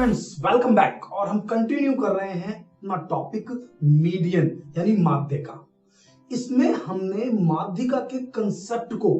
Friends, welcome back. और हम continue कर रहे हैं अपना टॉपिक मीडियन यानी माध्यिका। इसमें हमने माध्यिका के कंसेप्ट को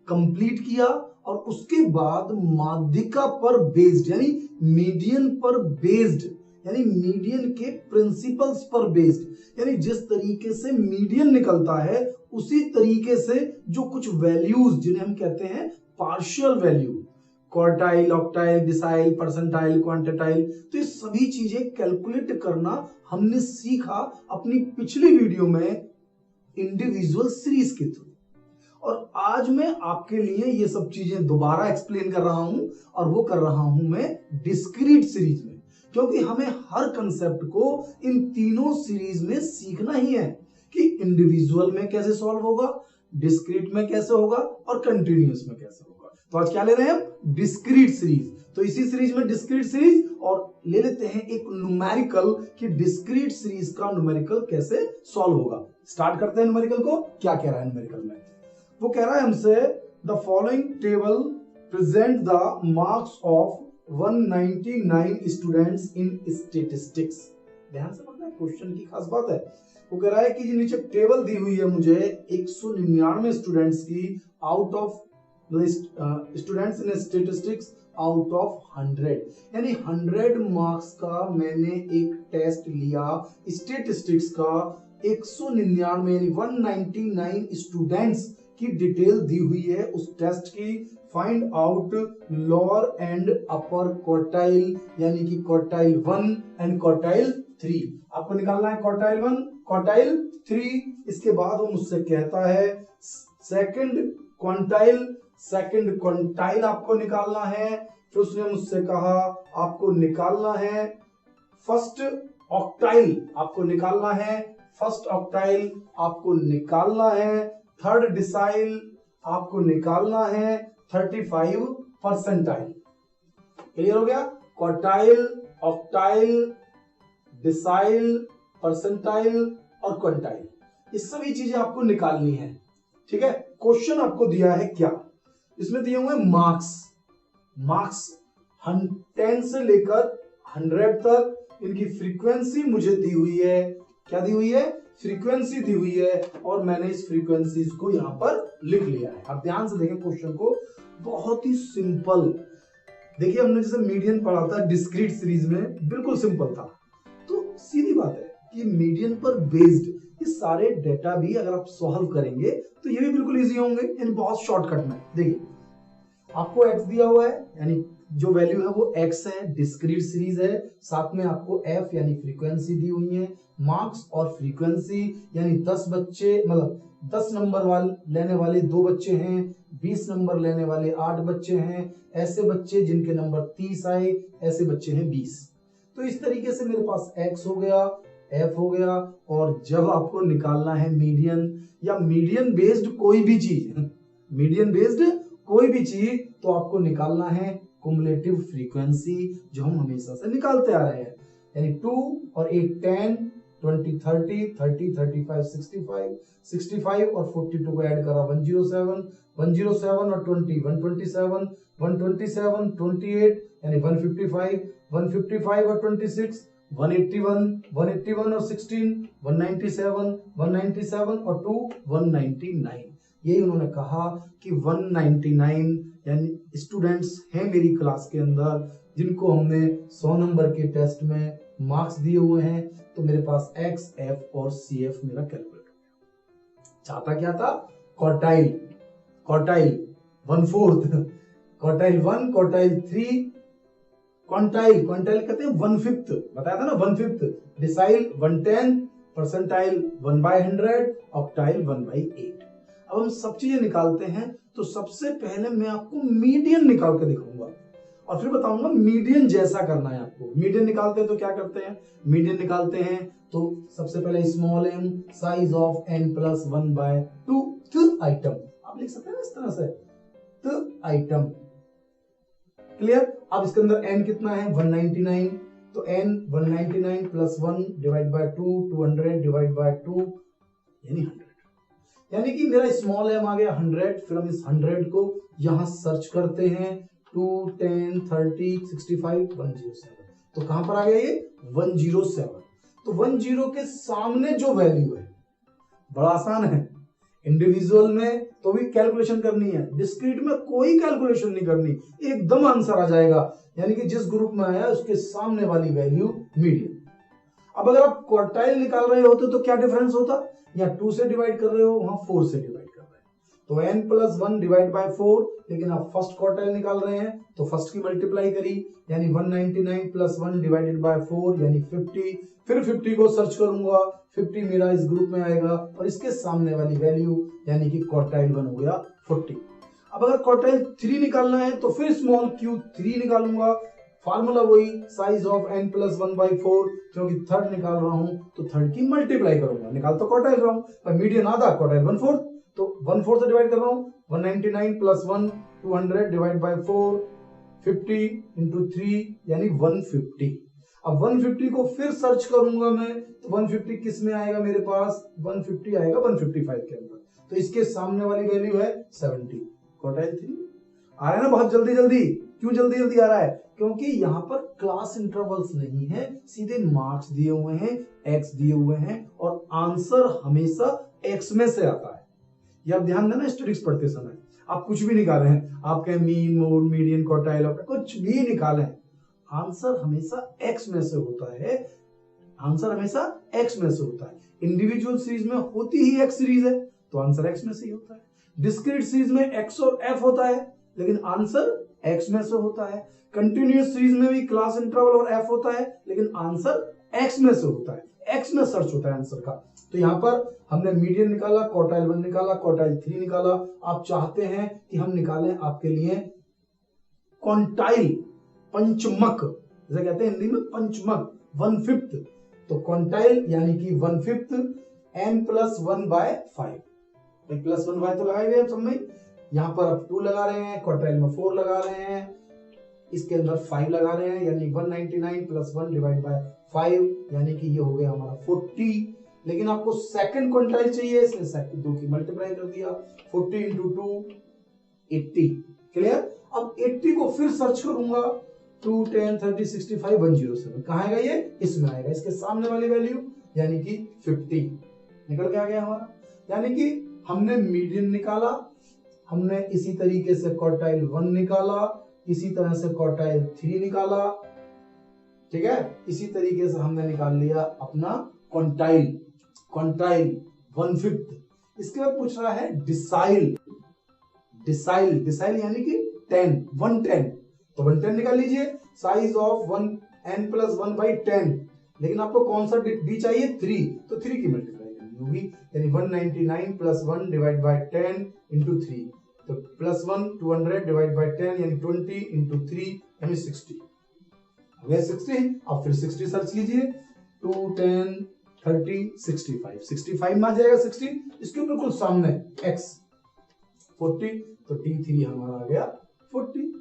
कंप्लीट किया और उसके बाद माध्यिका पर बेस्ड यानी मीडियन पर बेस्ड यानी मीडियन के प्रिंसिपल्स पर बेस्ड यानी जिस तरीके से मीडियन निकलता है उसी तरीके से जो कुछ वैल्यूज जिन्हें हम कहते हैं partial value, quartile, octile, decile, percentile, quantile, तो ये सभी चीजें कैलकुलेट करना हमने सीखा अपनी पिछली वीडियो में इंडिविजुअल सीरीज के थ्रू। और आज मैं आपके लिए ये सब चीजें दोबारा एक्सप्लेन कर रहा हूं और वो कर रहा हूं मैं डिस्क्रीट सीरीज में, क्योंकि हमें हर कंसेप्ट को इन तीनों सीरीज में सीखना ही है कि इंडिविजुअल में कैसे सॉल्व होगा, डिस्क्रीट में कैसे होगा और कंटिन्यूअस में कैसे होगा। तो आज क्या ले रहे हैं हम? Discrete series. तो इसी सीरीज में डिस्क्रीट सीरीज और ले लेते हैं एक न्यूमेरिकल कि डिस्क्रीट सीरीज का न्यूमेरिकल कैसे सॉल्व होगा। स्टार्ट करते हैं न्यूमेरिकल को। क्या कह रहा है न्यूमेरिकल में? वो कह रहा है हमसे the following table present the marks of 199 students in statistics. ध्यान से पढ़ना है, क्वेश्चन की खास बात है। वो कह रहा है कि नीचे टेबल दी हुई है मुझे 199 स्टूडेंट्स की out of students in statistics out of 100, यानी 100 मार्क्स का मैंने एक टेस्ट लिया स्टैटिस्टिक्स का 199 यानी 199 स्टूडेंट्स की डिटेल दी हुई है उस टेस्ट की। Find out lower and upper quartile यानी कि क्वार्टाइल 1 एंड क्वार्टाइल 3। आपको निकालना है क्वार्टाइल 1 क्वार्टाइल 3। इसके बाद वो मुझसे कहता है सेकंड क्वांटाइल आपको निकालना है। फिर उसने मुझसे कहा आपको निकालना है फर्स्ट ऑक्टाइल, आपको निकालना है फर्स्ट ऑक्टाइल, आपको निकालना है थर्ड डिसाइल, आपको निकालना है 35 परसेंटाइल। क्लियर हो गया? क्वार्टाइल, ऑक्टाइल, डिसाइल, परसेंटाइल और क्वांटाइल, ये सभी चीजें आपको निकालनी है। ठीक है। क्वेश्चन आपको दिया है क्या? इसमें दिए हुए मार्क्स 10 से लेकर 100 तक, इनकी फ्रीक्वेंसी मुझे दी हुई है। क्या दी हुई है? फ्रीक्वेंसी दी हुई है और मैंने इस फ्रीक्वेंसीज को यहां पर लिख लिया है। अब ध्यान से देखें क्वेश्चन को, बहुत ही सिंपल। देखिए हमने जैसे मीडियन पढ़ा था डिस्क्रीट सीरीज में, बिल्कुल सिंपल था। तो सीधी बात है कि मीडियन पर बेस्ड ये सारे डेटा भी अगर आप सॉल्व करेंगे तो ये भी बिल्कुल इजी होंगे, यानी बहुत शॉर्टकट में। देखिए आपको x दिया हुआ है यानी जो वैल्यू है वो x है, डिस्क्रीट सीरीज है। साथ में आपको f यानी फ्रीक्वेंसी दी हुई है। मार्क्स और फ्रीक्वेंसी यानी 10 बच्चे, मतलब 10 नंबर लेने वाले 2 बच्चे हैं, 20 नंबर लेने वाले 8 बच्चे हैं, ऐसे बच्चे जिनके नंबर 30 आए, ऐसे बच्चे हैं 20। तो इस तरीके से मेरे पास x हो गया, f हो गया। और जब आपको निकालना है मीडियन या मीडियन बेस्ड कोई भी चीज, मीडियन बेस्ड कोई भी चीज, तो आपको निकालना है कुमुलेटिव फ्रीक्वेंसी, जो हम हमेशा से निकालते आ रहे हैं। यानी 2 और 8 10, 20 30, 30 35 65, 65 और 42 को ऐड करा 107, 107 और 20 127, 127 28 यानी 155, 155 और 26 181, 181 और 16 197, 197 और 2 199। यही उन्होंने कहा कि 199 यानी स्टूडेंट्स हैं मेरी क्लास के अंदर जिनको हमने 100 नंबर के टेस्ट में मार्क्स दिए हुए हैं। तो मेरे पास x, f और cf मेरा कैलकुलेट हो गया। चाहता क्या था? क्वार्टाइल 1/4, क्वार्टाइल 1, क्वार्टाइल 3, क्वांटाइल कहते हैं 1/5, बताया था ना 1/5, डिसाइल 1/10, परसेंटाइल 1/100, ऑक्टाइल 1/8। अब हम सब चीजें निकालते हैं। तो सबसे पहले मैं आपको मीडियन निकाल के दिखाऊंगा और फिर बताऊंगा मीडियन जैसा करना है आपको। मीडियन निकालते हैं तो क्या करते हैं? मीडियन निकालते हैं तो सबसे पहले small m size of n + 1/2 item, आप लिख सकते हैं इस तरह से आइटम। क्लियर? अब इसके अंदर n कितना है? 199, तो n 199 + 1 / 2 200 / 2 यानी 100, यानी कि मेरा स्मॉल m आ गया 100। फिर हम इस 100 को यहां सर्च करते हैं 2 10 30 65 107, तो कहां पर आ गया ये 107। तो 10 के सामने जो वैल्यू है, बड़ा आसान है, इंडिविजुअल में तो भी कैलकुलेशन करनी है, डिस्क्रीट में कोई कैलकुलेशन नहीं करनी, एकदम आंसर आ जाएगा। यानी कि जिस ग्रुप में आया उसके सामने वाली वैल्यू मीडियन। अब अगर आप क्वार्टाइल निकाल रहे होते तो क्या डिफरेंस होता, या 2 से डिवाइड कर रहे हो, वहां 4 से डिवाइड कर रहे हैं, तो n+1 डिवाइड बाय 4, लेकिन आप फर्स्ट क्वार्टाइल निकाल रहे हैं तो फर्स्ट की मल्टीप्लाई करी, यानी 199 + 1 डिवाइडेड बाय 4 यानी 50। फिर 50 को सर्च करूंगा, 50 मेरा इस ग्रुप में आएगा और इसके सामने वाली वैल्यू यानी कि क्वार्टाइल 1 हो गया 40। अब अगर क्वार्टाइल 3 निकालना है तो फिर स्मॉल q 3 निकालूंगा, फार्मूला वही साइज ऑफ n+1/4, क्योंकि थर्ड निकाल रहा हूं तो थर्ड की मल्टीप्लाई करूंगा, निकाल तो क्वार्टाइल रहा हूं पर मीडियन आधा, क्वार्टाइल 1/4, तो 1/4 से डिवाइड कर रहा हूं, 199 + 1 200 डिवाइड बाय 4, 50 × 3 यानी 150। अब 150 को फिर सर्च करूंगा मैं तो 150 किस में आएगा मेरे पास, 150 आएगा 155 के अंदर, तो इसके सामने वाली वैल्यू है 70, क्वार्टाइल 3 आ रहा है ना। बहुत जल्दी जल्दी, क्यों जल्दी जल्दी आ रहा है, क्योंकि यहाँ पर क्लास इंटरवल्स नहीं है, सीधे मार्क्स दिए हुए हैं, एक्स दिए हुए हैं और आंसर हमेशा एक्स में से आता है। ये आप ध्यान देना स्टैटिस्टिक्स पढ़ते समय, आप कुछ भी निकालें हैं, आपके मीन मोड मीडियन क्वार्टाइल कुछ भी निकालें, आंसर हमेशा एक्स में से होता है, आंसर हमेशा एक्स में से होता है। इंडिविजुअल सीरीज में होती ही एक्स सीरीज है तो आंसर एक्स में से ही होता है, डिस्क्रीट सीरीज में एक्स और एफ होता है लेकिन आंसर एक्स में से होता है, कंटिन्यूअस सीरीज में भी क्लास इंटरवल और एफ होता है लेकिन आंसर एक्स में से होता है, एक्स में सर्च होता है आंसर का। तो यहाँ पर हमने मीडियन निकाला, क्वार्टाइल 1 निकाला, क्वार्टाइल 3 निकाला। आप चाहते हैं कि हम निकालें आपके लिए क्वांटाइल, पंचमक जैसे कहते हैं हिंदी में, पंचमक 1/5, तो क्वांटाइल यानी कि 1/5 n+1/5, +1/5 तो लगाए हुए सब में, यहाँ पर अब 2 लगा रहे हैं, क्वार्टाइल में 4 लगा रहे हैं, इसके अंदर 5 लगा रहे हैं, यानी 199 + 1 डिवाइड बाय 5 यानी कि ये हो गया हमारा 40। लेकिन आपको सेकंड क्वांटाइल चाहिए इसलिए सेकंड 2 की मल्टीप्लाई कर दिया, 40 × 2 80, क्लियर। अब 80 को फिर सर्च करूंगा, 2 10 30 65 107, कहां आएगा ये, इसमें आएगा, इसके सामने वाली वैल्यू यानी कि 50 निकल के आ गया हमारा। यानी कि हमने मीडियन निकाला, हमने इसी तरीके से क्वार्टाइल 1 निकाला, इसी तरह से क्वार्टाइल 3 निकाला, ठीक है, इसी तरीके से हमने निकाल लिया अपना क्वांटाइल, क्वांटाइल 1/5। इसके बाद पूछ रहा है डिसाइल, डिसाइल, डिसाइल यानी कि 10 110, तो 110 निकाल लीजिए, साइज ऑफ 1 n+1/10, लेकिन आपको कौन सा डी चाहिए, 3, तो 3 की मल्टीप्लाई करनी होगी, यानी 199 + 1 डिवाइड बाय 10 × 3, तो +1 200 डिवाइड बाय 10 यानी 20 × 3 यानी 60, हो गया 60। अब फिर 60 सर्च कीजिए, 2 10 30 65, 65 में आ जाएगा 60, इसके बिल्कुल सामने x 40, तो D3 हमारा आ गया 40।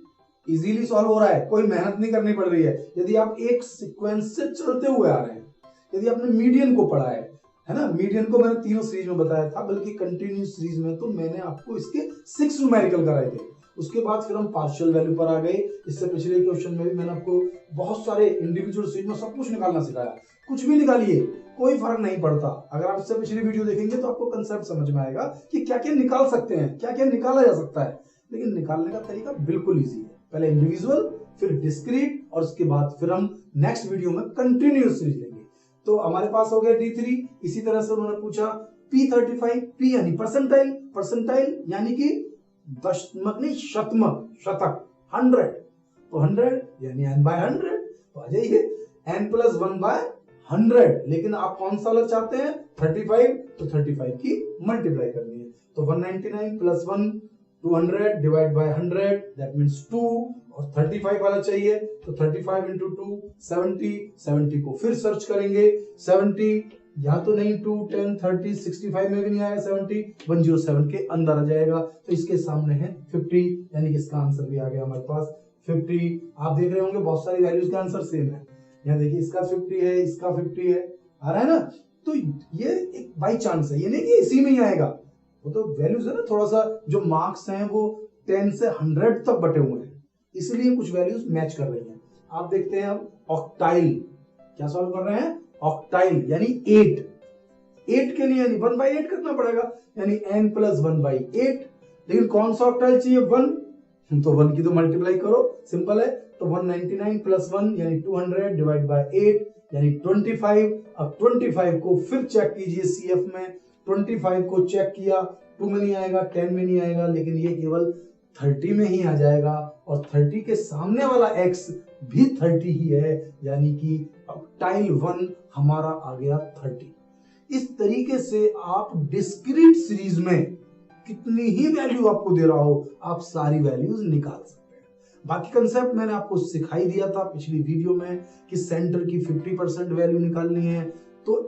इजीली सॉल्व हो रहा है, कोई मेहनत नहीं करनी पड़ रही है। यदि आप एक सीक्वेंस से चलते हुए आ रहे हैं, यदि आपने मीडियन को पढ़ा है ना, मीडियन को मैंने तीनों सीरीज में बताया था, बल्कि कंटिन्यूस सीरीज में तो मैंने आपको इसके 6 न्यूमेरिकल कराए थे, उसके बाद फिर हम पार्शियल वैल्यू पर आ गए। इससे पिछले क्वेश्चन में भी मैंने आपको बहुत सारे इंडिविजुअल सीरीज में सब कुछ निकालना सिखाया, कुछ भी निकालिए कोई फर्क नहीं पड़ता। अगर आप इससे पिछली वीडियो देखेंगे तो आपको कंसेप्ट समझ में आएगा कि क्या क्या निकाल सकते हैं, क्या क्या निकाला जा सकता है। लेकिन निकालने का तरीका बिल्कुल ईजी है, पहले इंडिविजुअल फिर डिस्क्रीट और उसके बाद फिर हम नेक्स्ट वीडियो में कंटिन्यूअस सीरीज लेंगे। तो हमारे पास हो गया D3। इसी तरह से उन्होंने पूछा P35, P यानी परसेंटाइल, परसेंटाइल यानी कि दशमलव नहीं शतमक, शतक 100, तो 100 यानी n/100, तो आ जाइए n+1/100, लेकिन आप कौन सा वाला चाहते हैं 35, तो 35 की मल्टीप्लाई करनी है, तो 199 + 1 200 डिवाइड बाय 100 दैट मींस 2, और 35 वाला चाहिए तो 35 × 2 70, 70 को फिर सर्च करेंगे, 70 या तो नहीं 2 10 30 65 में भी नहीं आया 70, 107 के अंदर आ जाएगा, तो इसके सामने है 50, यानी कि इसका आंसर भी आ गया हमारे पास 50। आप देख रहे होंगे बहुत सारी वैल्यूज का आंसर सेम है, यहाँ देखिए इसका 50 है, इसका 50 है, आ रहा है ना। तो ये एक बाई चांस है, ये नहीं कि इसी में ही आएगा, वो तो वैल्यूज है ना, थोड़ा सा जो मार्क्स हैं वो 10 से 100 तक बटे हुए हैं, इसलिए कुछ वैल्यूज मैच कर रही हैं। आप देखते हैं अब ऑक्टाइल। क्या सॉल्व कर रहे हैं? ऑक्टाइल यानी 8 के लिए यानी 1/8 करना पड़ेगा, यानी n प्लस 1/8। लेकिन कौन सा ऑक्टाइल चाहिए? 1, तो 1 की तो मल्टीप्लाई करो, सिंपल है। तो 199 प्लस 1 यानी 200 डिवाइड बाय 8 यानी 25। अब 25 को फिर चेक कीजिए CF में, 25 को चेक किया, 2 में नहीं आएगा, 10 में नहीं आएगा, लेकिन ये केवल 30 में ही आ जाएगा, और 30 के सामने वाला x भी 30 ही है, यानी कि ऑक्टाइल 1 हमारा आ गया 30। इस तरीके से आप डिस्क्रीट सीरीज में कितनी ही वैल्यू आपको दे रहा हो, आप सारी वैल्यूज निकाल सकते हैं। बाकी कंसेप्ट मैंने आपको सिखाई दिया था पिछली वीडियो में कि सेंटर की 50% वैल्यू निकालनी है। तो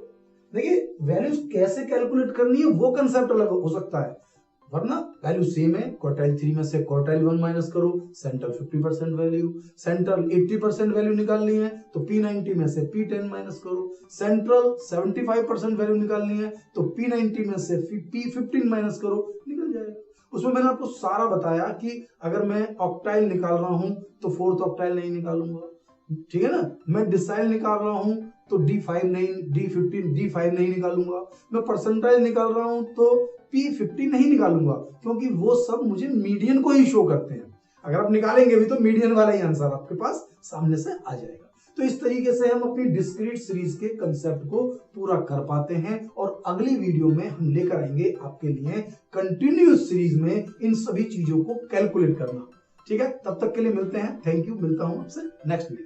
देखिए वैल्यूज कैसे कैलकुलेट करनी है वो कंसेप्ट अलग हो सकता है, वरना वैल्यू सेम है। क्वार्टाइल 3 में से क्वार्टाइल 1 माइनस करो, सेंटर 50% वैल्यू, सेंट्रल 80% वैल्यू निकालनी है तो P90 में से P10 माइनस करो, सेंट्रल 75% वैल्यू निकालनी है तो P90 में से P15 माइनस करो, निकल जाएगा। उसमें मैंने आपको सारा बताया कि अगर मैं ऑक्टाइल निकाल रहा हूं तो फोर्थ ऑक्टाइल नहीं निकालूंगा, ठीक है ना। मैं डिसाइल निकाल रहा हूं तो D5 नहीं, D5 नहीं निकालूंगा। मैं परसेंटाइल निकाल रहा हूं तो P50 नहीं निकालूंगा, क्योंकि वो सब मुझे मीडियन को ही शो करते हैं। अगर आप निकालेंगे भी तो मीडियन वाला ही आंसर आपके पास सामने से आ जाएगा। तो इस तरीके से हम अपनी डिस्क्रीट सीरीज के कंसेप्ट को पूरा कर पाते हैं, और अगली वीडियो में हम लेकर आएंगे आपके लिए कंटिन्यूअस सीरीज में इन सभी चीजों को कैलकुलेट करना। ठीक है, तब तक के लिए मिलते हैं। थैंक यू, मिलता हूं आपसे नेक्स्ट वीडियो।